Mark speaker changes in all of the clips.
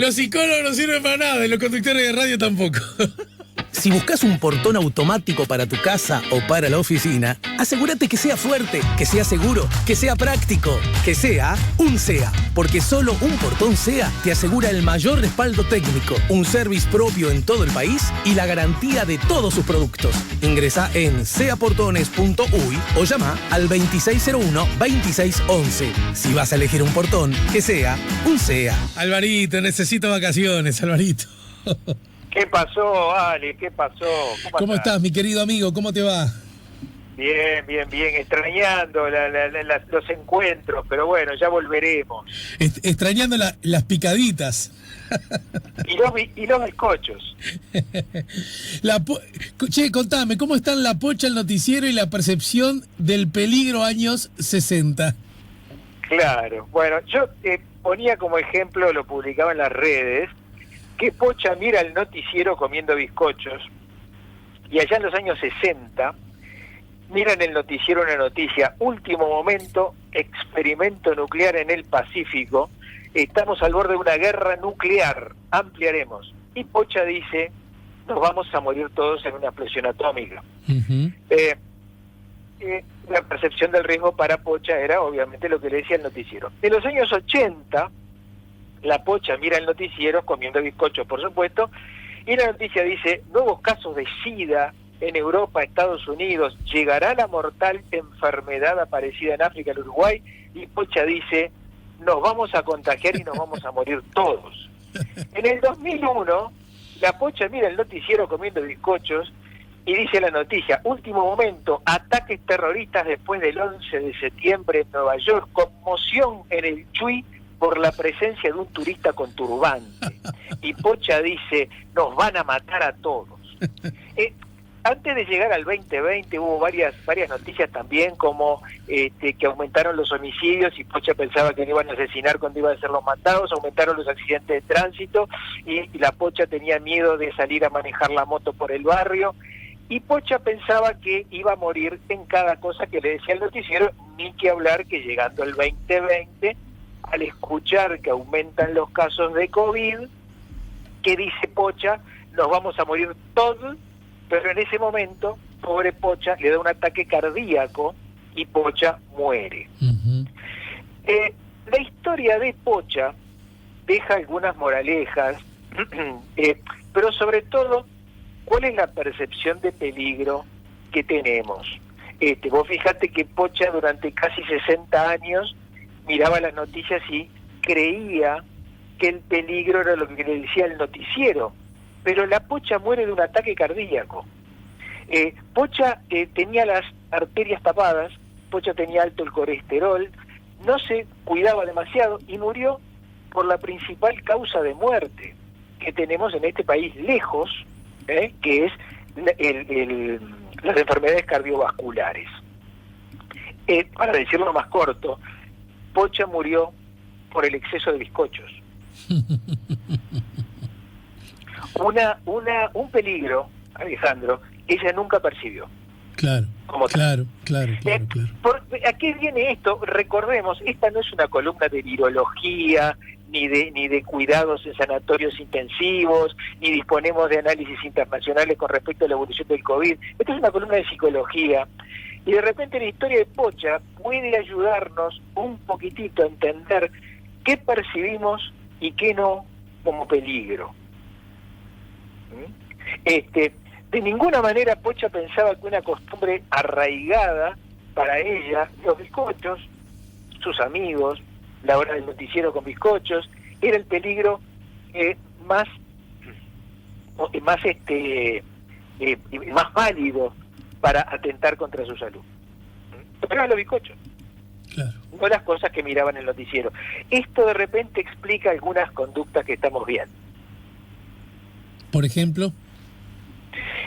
Speaker 1: Los psicólogos no sirven para nada y los conductores de radio tampoco.
Speaker 2: Si buscas un portón automático para tu casa o para la oficina, asegúrate que sea fuerte, que sea seguro, que sea práctico, que sea un SEA. Porque solo un portón SEA te asegura el mayor respaldo técnico, un service propio en todo el país y la garantía de todos sus productos. Ingresa en seaportones.uy o llama al 2601-2611. Si vas a elegir un portón, que sea un SEA.
Speaker 1: Alvarito, necesito vacaciones, Alvarito.
Speaker 3: ¿Qué pasó, Ale? ¿Qué pasó?
Speaker 1: ¿Cómo estás, mi querido amigo? ¿Cómo te va?
Speaker 3: Bien, bien, bien. Extrañando los encuentros, pero bueno, ya volveremos.
Speaker 1: Extrañando las picaditas.
Speaker 3: Y los bizcochos.
Speaker 1: Che, contame, ¿cómo están la pocha, el noticiero y la percepción del peligro años 60?
Speaker 3: Claro. Bueno, yo ponía como ejemplo, lo publicaba en las redes, que Pocha mira el noticiero comiendo bizcochos, y allá en los años 60, mira en el noticiero una noticia: último momento, experimento nuclear en el Pacífico, estamos al borde de una guerra nuclear, ampliaremos. Y Pocha dice, nos vamos a morir todos en una explosión atómica.
Speaker 1: Uh-huh.
Speaker 3: La percepción del riesgo para Pocha era obviamente lo que le decía el noticiero. En los años 80, la Pocha mira el noticiero comiendo bizcochos, por supuesto, y la noticia dice: nuevos casos de SIDA en Europa, Estados Unidos, llegará la mortal enfermedad aparecida en África, el Uruguay. Y Pocha dice: nos vamos a contagiar y nos vamos a morir todos. En el 2001, la Pocha mira el noticiero comiendo bizcochos y dice la noticia: último momento, ataques terroristas después del 11 de septiembre en Nueva York, conmoción en el Chuy por la presencia de un turista con turbante. Y Pocha dice: nos van a matar a todos. Antes de llegar al 2020 hubo varias noticias también, como que aumentaron los homicidios y Pocha pensaba que no iban a asesinar cuando iban a ser los matados, aumentaron los accidentes de tránsito y la Pocha tenía miedo de salir a manejar la moto por el barrio, y Pocha pensaba que iba a morir en cada cosa que le decía el noticiero, ni que hablar que llegando el 2020, al escuchar que aumentan los casos de COVID, que dice Pocha: nos vamos a morir todos. Pero en ese momento, pobre Pocha, le da un ataque cardíaco y Pocha muere.
Speaker 1: Uh-huh.
Speaker 3: La historia de Pocha deja algunas moralejas, pero sobre todo, ¿cuál es la percepción de peligro que tenemos? Vos fijate que Pocha durante casi 60 años miraba las noticias y creía que el peligro era lo que le decía el noticiero. Pero la Pocha muere de un ataque cardíaco. Pocha tenía las arterias tapadas, Pocha tenía alto el colesterol, no se cuidaba demasiado y murió por la principal causa de muerte que tenemos en este país lejos, que es las enfermedades cardiovasculares. Para decirlo más corto, Pocha murió por el exceso de bizcochos. Un peligro, Alejandro, que ella nunca percibió.
Speaker 1: Claro, claro.
Speaker 3: ¿A qué viene esto? Recordemos, esta no es una columna de virología, ni de cuidados en sanatorios intensivos, ni disponemos de análisis internacionales con respecto a la evolución del COVID. Esta es una columna de psicología. Y de repente la historia de Pocha puede ayudarnos un poquitito a entender qué percibimos y qué no como peligro. De ninguna manera Pocha pensaba que una costumbre arraigada para ella, los bizcochos, sus amigos, la hora del noticiero con bizcochos, era el peligro más válido para atentar contra su salud. Pero eran los bizcochos,
Speaker 1: Claro.
Speaker 3: no las cosas que miraban en el noticiero. Esto de repente explica algunas conductas que estamos viendo.
Speaker 1: Por ejemplo,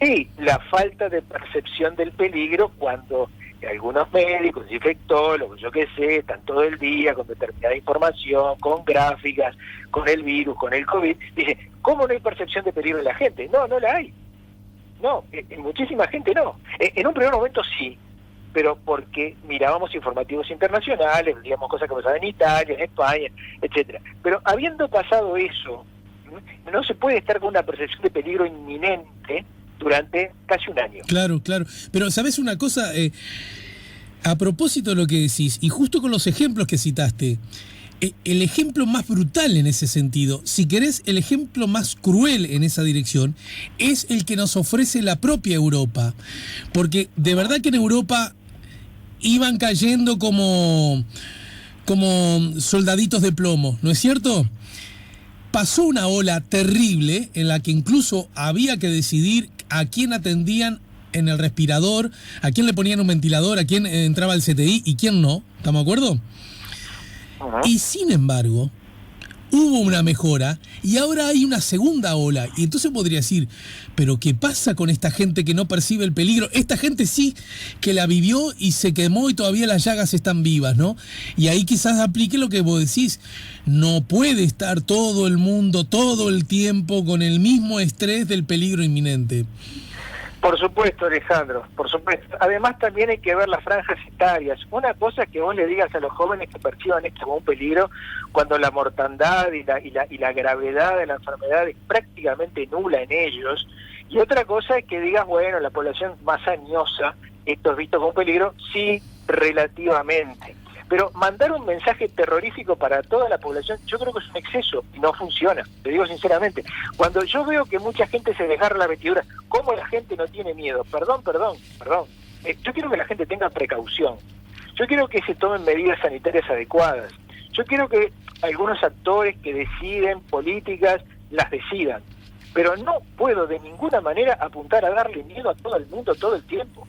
Speaker 3: Y la falta de percepción del peligro cuando algunos médicos, infectólogos, yo qué sé, están todo el día con determinada información, con gráficas, con el virus, con el COVID, dicen: ¿cómo no hay percepción de peligro en la gente? No, no la hay. No, en muchísima gente no. En un primer momento sí, pero porque mirábamos informativos internacionales, veíamos cosas que pasaban en Italia, en España, etcétera. Pero habiendo pasado eso,
Speaker 1: Uh-huh.
Speaker 3: No se puede estar con una percepción de peligro inminente durante casi un año.
Speaker 1: Claro, claro. Pero ¿sabés una cosa? A propósito de lo que decís, y justo con los ejemplos que citaste, el ejemplo más brutal en ese sentido, si querés, el ejemplo más cruel en esa dirección, es el que nos ofrece la propia Europa. Porque de verdad que en Europa iban cayendo como soldaditos de plomo, ¿no es cierto? Pasó una ola terrible en la que incluso había que decidir a quién atendían en el respirador, a quién le ponían un ventilador, a quién entraba al CTI y quién no. ¿Estamos de acuerdo?
Speaker 3: Uh-huh.
Speaker 1: Y sin embargo, hubo una mejora y ahora hay una segunda ola. Y entonces podría decir, ¿pero qué pasa con esta gente que no percibe el peligro? Esta gente sí que la vivió y se quemó y todavía las llagas están vivas, ¿no? Y ahí quizás aplique lo que vos decís. No puede estar todo el mundo, todo el tiempo con el mismo estrés del peligro inminente.
Speaker 3: Por supuesto, Alejandro, por supuesto. Además también hay que ver las franjas etarias. Una cosa es que vos le digas a los jóvenes que perciban esto como un peligro cuando la mortandad y la gravedad de la enfermedad es prácticamente nula en ellos. Y otra cosa es que digas, bueno, la población más añosa, esto es visto como un peligro, sí, relativamente. Pero mandar un mensaje terrorífico para toda la población, yo creo que es un exceso y no funciona, te digo sinceramente. Cuando yo veo que mucha gente se desgarra la vestidura, ¿cómo la gente no tiene miedo? Perdón. Yo quiero que la gente tenga precaución. Yo quiero que se tomen medidas sanitarias adecuadas. Yo quiero que algunos actores que deciden políticas las decidan. Pero no puedo de ninguna manera apuntar a darle miedo a todo el mundo todo el tiempo.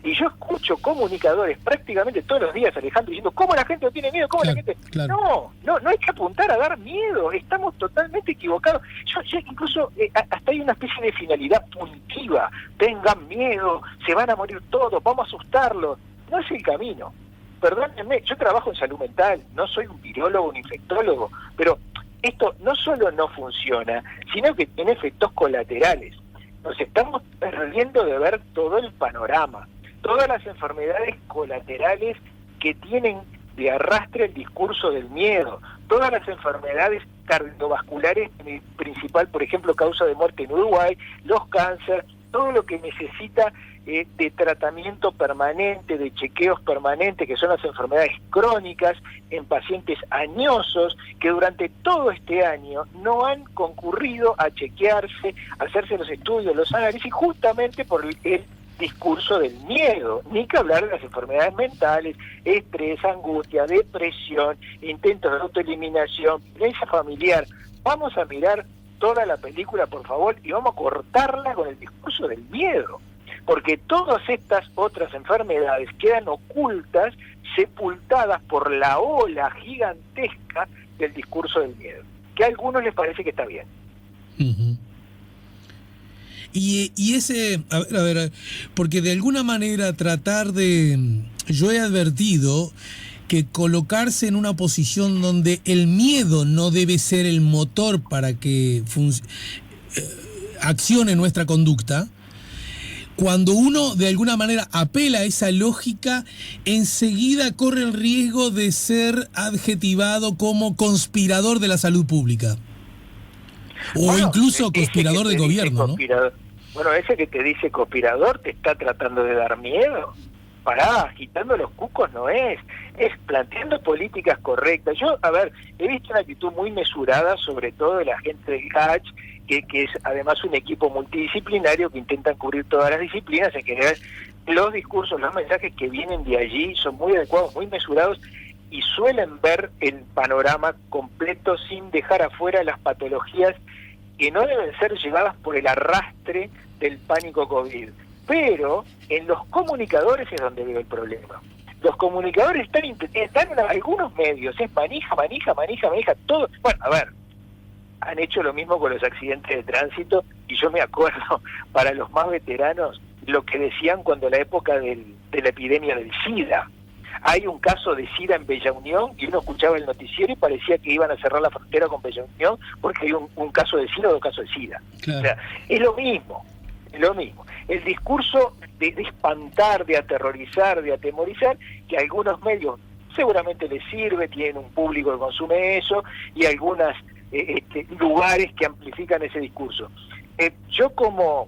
Speaker 3: Y yo escucho comunicadores prácticamente todos los días, Alejandro, diciendo, ¿cómo la gente no tiene miedo? ¿Cómo la gente...?
Speaker 1: Claro.
Speaker 3: No hay que apuntar a dar miedo, estamos totalmente equivocados. Yo incluso, hasta hay una especie de finalidad punitiva, tengan miedo, se van a morir todos, vamos a asustarlos. No es el camino. Perdónenme, yo trabajo en salud mental, no soy un virólogo, un infectólogo, pero esto no solo no funciona, sino que tiene efectos colaterales. Nos estamos perdiendo de ver todo el panorama. Todas las enfermedades colaterales que tienen de arrastre el discurso del miedo, todas las enfermedades cardiovasculares, principal, por ejemplo, causa de muerte en Uruguay, los cánceres, todo lo que necesita de tratamiento permanente, de chequeos permanentes, que son las enfermedades crónicas en pacientes añosos que durante todo este año no han concurrido a chequearse, a hacerse los estudios, los análisis, justamente por el discurso del miedo, ni que hablar de las enfermedades mentales, estrés, angustia, depresión, intentos de autoeliminación, violencia familiar. Vamos a mirar toda la película, por favor, y vamos a cortarla con el discurso del miedo, porque todas estas otras enfermedades quedan ocultas, sepultadas por la ola gigantesca del discurso del miedo, que a algunos les parece que está bien.
Speaker 1: Uh-huh. Y ese, a ver, porque de alguna manera yo he advertido que colocarse en una posición donde el miedo no debe ser el motor para que accione nuestra conducta, cuando uno de alguna manera apela a esa lógica, enseguida corre el riesgo de ser adjetivado como conspirador de la salud pública. O bueno, incluso conspirador de gobierno, ¿no?
Speaker 3: Bueno, ese que te dice conspirador te está tratando de dar miedo. Pará, agitando los cucos no es planteando políticas correctas. Yo, he visto una actitud muy mesurada, sobre todo de la gente del GACH, que es además un equipo multidisciplinario que intentan cubrir todas las disciplinas. En general, los discursos, los mensajes que vienen de allí son muy adecuados, muy mesurados, y suelen ver el panorama completo sin dejar afuera las patologías que no deben ser llevadas por el arrastre del pánico COVID. Pero en los comunicadores es donde veo el problema. Los comunicadores están en algunos medios, es manija, todo. Bueno, han hecho lo mismo con los accidentes de tránsito, y yo me acuerdo, para los más veteranos, lo que decían cuando la época de la epidemia del SIDA. Hay un caso de SIDA en Bella Unión y uno escuchaba el noticiero y parecía que iban a cerrar la frontera con Bella Unión porque hay un caso de SIDA o 2 casos de SIDA. Claro. O sea, es lo mismo. El discurso de espantar, de aterrorizar, de atemorizar, que a algunos medios seguramente les sirve, tienen un público que consume eso, y algunas lugares que amplifican ese discurso. Yo como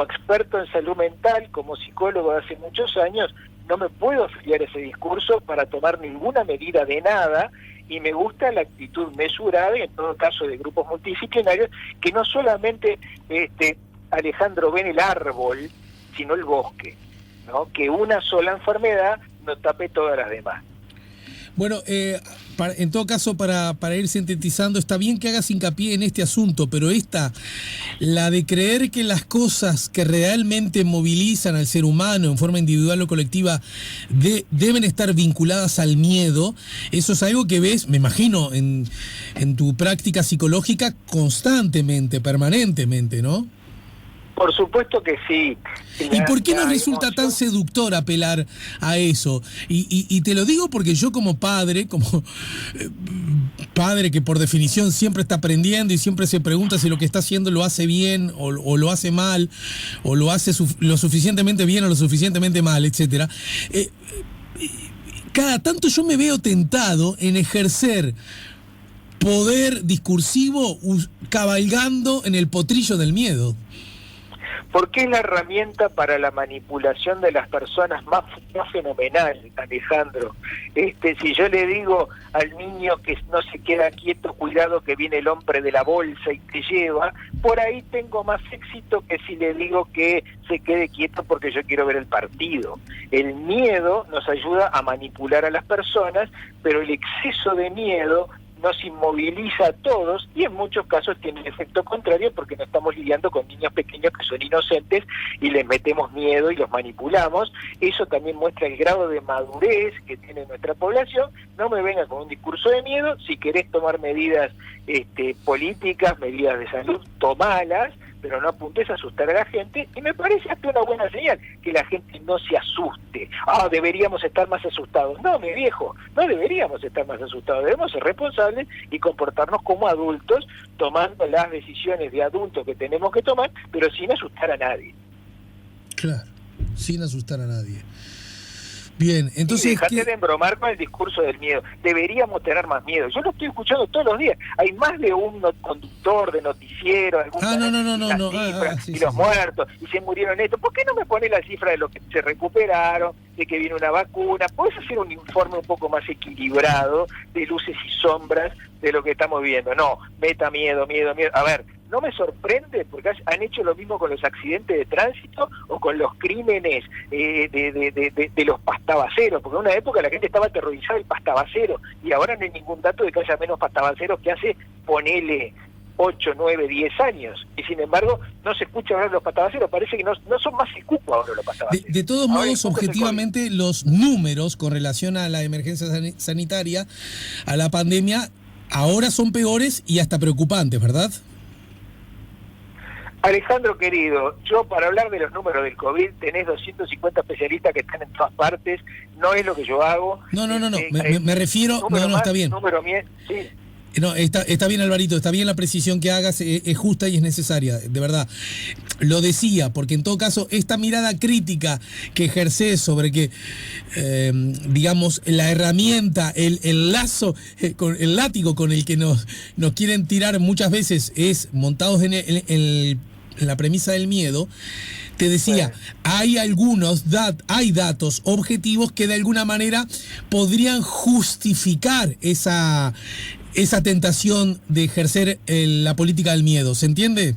Speaker 3: experto en salud mental, como psicólogo de hace muchos años, no me puedo afiliar a ese discurso para tomar ninguna medida de nada, y me gusta la actitud mesurada, y en todo caso de grupos multidisciplinarios, que no solamente Alejandro ven el árbol, sino el bosque, ¿no? Que una sola enfermedad no tape todas las demás.
Speaker 1: Bueno, en todo caso, para ir sintetizando, está bien que hagas hincapié en este asunto, pero la de creer que las cosas que realmente movilizan al ser humano en forma individual o colectiva deben estar vinculadas al miedo, eso es algo que ves, me imagino, en tu práctica psicológica constantemente, permanentemente, ¿no?
Speaker 3: Por supuesto que sí.
Speaker 1: ¿Y por qué nos resulta tan seductor apelar a eso? Y te lo digo porque yo como padre que por definición siempre está aprendiendo y siempre se pregunta si lo que está haciendo lo hace bien o lo hace mal, o lo hace lo suficientemente bien o lo suficientemente mal, etcétera. Cada tanto yo me veo tentado en ejercer poder discursivo cabalgando en el potrillo del miedo.
Speaker 3: Porque es la herramienta para la manipulación de las personas más fenomenal, Alejandro. Si yo le digo al niño que no se queda quieto, cuidado que viene el hombre de la bolsa y te lleva, por ahí tengo más éxito que si le digo que se quede quieto porque yo quiero ver el partido. El miedo nos ayuda a manipular a las personas, pero el exceso de miedo nos inmoviliza a todos, y en muchos casos tiene el efecto contrario, porque no estamos lidiando con niños pequeños que son inocentes y les metemos miedo y los manipulamos. Eso también muestra el grado de madurez que tiene nuestra población. No me venga con un discurso de miedo. Si querés tomar medidas políticas, medidas de salud, tomalas, pero no apuntes a asustar a la gente, y me parece hasta una buena señal que la gente no se asuste. Deberíamos estar más asustados. No, mi viejo, no deberíamos estar más asustados, debemos ser responsables y comportarnos como adultos, tomando las decisiones de adultos que tenemos que tomar, pero sin asustar a nadie.
Speaker 1: Claro, sin asustar a nadie. Bien, entonces...
Speaker 3: Dejate de embromar con el discurso del miedo. Deberíamos tener más miedo. Yo lo estoy escuchando todos los días. Hay más de un conductor de noticiero,
Speaker 1: sí,
Speaker 3: y los muertos, y se murieron esto. ¿Por qué no me pone la cifra de lo que se recuperaron, de que viene una vacuna? ¿Puedes hacer un informe un poco más equilibrado de luces y sombras de lo que estamos viendo? No, meta miedo. A ver, no me sorprende porque han hecho lo mismo con los accidentes de tránsito o con los crímenes de los pastabaceros, porque en una época la gente estaba aterrorizada del pastabacero, y ahora no hay ningún dato de que haya menos pastabaceros que hace, ponele, 8, 9, 10 años, y sin embargo no se escucha hablar de los pastabaceros. Parece que no son más el cupo ahora los pastabaceros.
Speaker 1: De todos modos, objetivamente, los números con relación a la emergencia sanitaria, a la pandemia, ahora son peores y hasta preocupantes, ¿verdad?
Speaker 3: Alejandro querido, yo para hablar de los números del COVID tenés 250 especialistas que están en todas partes, no es lo que yo hago.
Speaker 1: No, me refiero... No, está bien.
Speaker 3: Sí.
Speaker 1: No, está bien, Alvarito, está bien la precisión que hagas, es justa y es necesaria, de verdad. Lo decía, porque en todo caso, esta mirada crítica que ejercés sobre que, digamos, la herramienta, el lazo, el látigo con el que nos quieren tirar muchas veces es montados en la premisa del miedo. Te decía, hay hay datos objetivos que de alguna manera podrían justificar esa tentación de ejercer la política del miedo, ¿se entiende?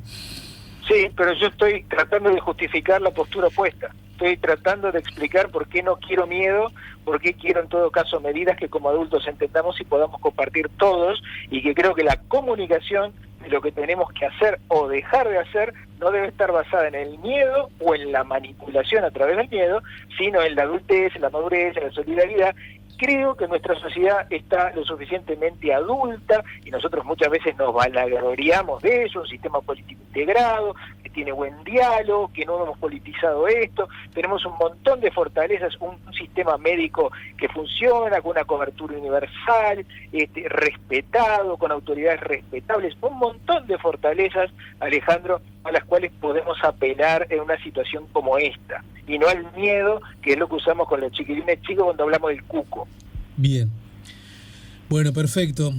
Speaker 3: Sí, pero yo estoy tratando de justificar la postura opuesta. Estoy tratando de explicar por qué no quiero miedo, por qué quiero en todo caso medidas que como adultos entendamos y podamos compartir todos, y que creo que la comunicación de lo que tenemos que hacer o dejar de hacer no debe estar basada en el miedo o en la manipulación a través del miedo, sino en la adultez, en la madurez, en la solidaridad. Creo que nuestra sociedad está lo suficientemente adulta, y nosotros muchas veces nos vanagloriamos de eso, un sistema político integrado, que tiene buen diálogo, que no hemos politizado esto, tenemos un montón de fortalezas, un sistema médico que funciona, con una cobertura universal, respetado, con autoridades respetables, un montón de fortalezas, Alejandro, a las cuales podemos apelar en una situación como esta, y no al miedo, que es lo que usamos con los chiquilines chicos cuando hablamos del cuco.
Speaker 1: Bien. Bueno, perfecto.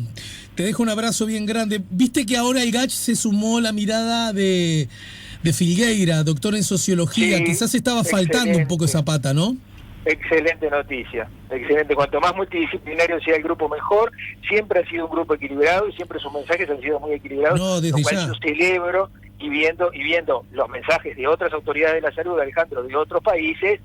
Speaker 1: Te dejo un abrazo bien grande. Viste que ahora el GACH se sumó la mirada de Filgueira, doctor en sociología.
Speaker 3: Sí,
Speaker 1: Quizás estaba faltando un poco esa pata, ¿no?
Speaker 3: Excelente noticia, excelente. Cuanto más multidisciplinario sea el grupo, mejor. Siempre ha sido un grupo equilibrado y siempre sus mensajes han sido muy equilibrados.
Speaker 1: No, desde
Speaker 3: lo cual
Speaker 1: ya.
Speaker 3: yo celebro, y viendo los mensajes de otras autoridades de la salud, Alejandro, de otros países,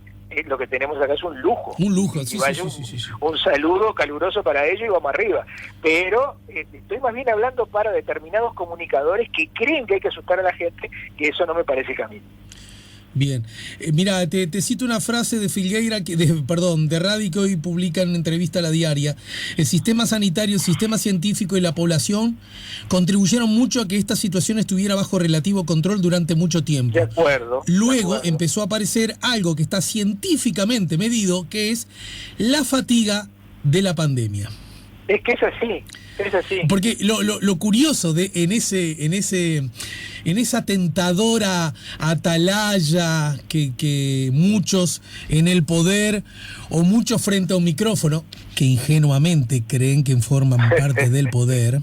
Speaker 3: lo que tenemos acá es un lujo.
Speaker 1: Un lujo, sí,
Speaker 3: Y vaya
Speaker 1: sí.
Speaker 3: un saludo caluroso para ellos y vamos arriba. Pero estoy más bien hablando para determinados comunicadores que creen que hay que asustar a la gente, que eso no me parece el camino.
Speaker 1: Bien. Mira, te cito una frase de Filgueira, de Radi, que hoy publica en una entrevista a La Diaria. El sistema sanitario, el sistema científico y la población contribuyeron mucho a que esta situación estuviera bajo relativo control durante mucho tiempo.
Speaker 3: De acuerdo.
Speaker 1: Luego
Speaker 3: de acuerdo.
Speaker 1: empezó a aparecer algo que está científicamente medido, que es la fatiga de la pandemia.
Speaker 3: Es que es así. Es así.
Speaker 1: Porque lo curioso en esa tentadora atalaya que muchos en el poder o muchos frente a un micrófono, que ingenuamente creen que forman parte del poder,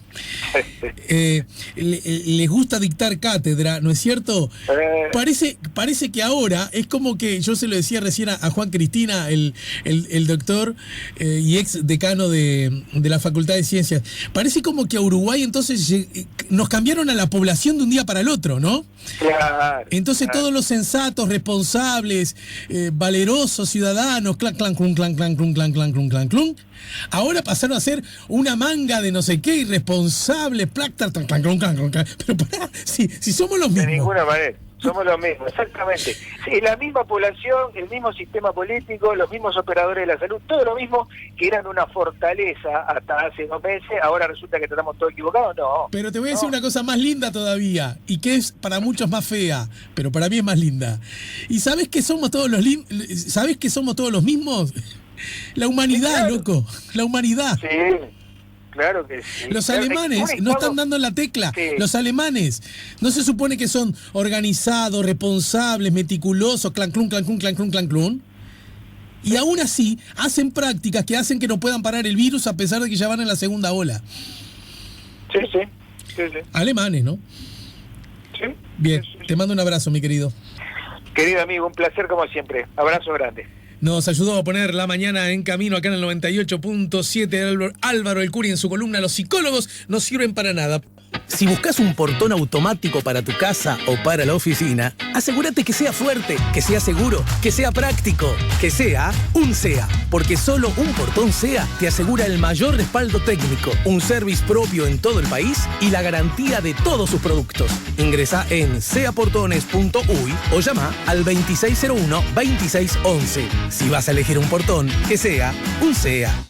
Speaker 1: les gusta dictar cátedra, ¿no es cierto? Parece que ahora es como que, yo se lo decía recién a Juan Cristina, el doctor y ex decano de la Facultad de Ciencias, parece como que a Uruguay entonces nos cambiaron a la población de un día para el otro, ¿no?
Speaker 3: Claro.
Speaker 1: Entonces todos los sensatos, responsables, valerosos ciudadanos, clan, clan, clun, clan, clan, clun, clan, clan, clun, clan, clun, ahora pasaron a ser una manga de no sé qué, irresponsables, plac, clan, clan, clan, clan, clan, clan. Pero pará, si somos los mismos.
Speaker 3: De ninguna manera. Somos los mismos, exactamente. Sí, la misma población, el mismo sistema político, los mismos operadores de la salud, todo lo mismo, que eran una fortaleza hasta hace 2 meses, ahora resulta que estamos todos equivocados. No.
Speaker 1: Pero te voy a decir una cosa más linda todavía, y que es para muchos más fea, pero para mí es más linda. ¿Y sabes que somos todos ¿sabes que somos todos los mismos? La humanidad,
Speaker 3: claro.
Speaker 1: Loco, la humanidad.
Speaker 3: Sí. Claro que sí.
Speaker 1: Los alemanes no están dando en la tecla.
Speaker 3: Sí.
Speaker 1: Los alemanes no se supone que son organizados, responsables, meticulosos, clan, clun, clan, clun, clan, clun, clan, clun. Y aún así hacen prácticas que hacen que no puedan parar el virus a pesar de que ya van en la segunda ola.
Speaker 3: Sí.
Speaker 1: Alemanes, ¿no?
Speaker 3: Sí.
Speaker 1: Bien,
Speaker 3: Sí.
Speaker 1: te mando un abrazo, mi querido.
Speaker 3: Querido amigo, un placer como siempre. Abrazo grande.
Speaker 1: Nos ayudó a poner la mañana en camino acá en el 98.7 Álvaro El Curi en su columna Los psicólogos no sirven para nada.
Speaker 2: Si buscas un portón automático para tu casa o para la oficina, asegúrate que sea fuerte, que sea seguro, que sea práctico, que sea un SEA. Porque solo un portón SEA te asegura el mayor respaldo técnico, un service propio en todo el país y la garantía de todos sus productos. Ingresá en seaportones.uy o llama al 2601-2611. Si vas a elegir un portón, que sea un SEA.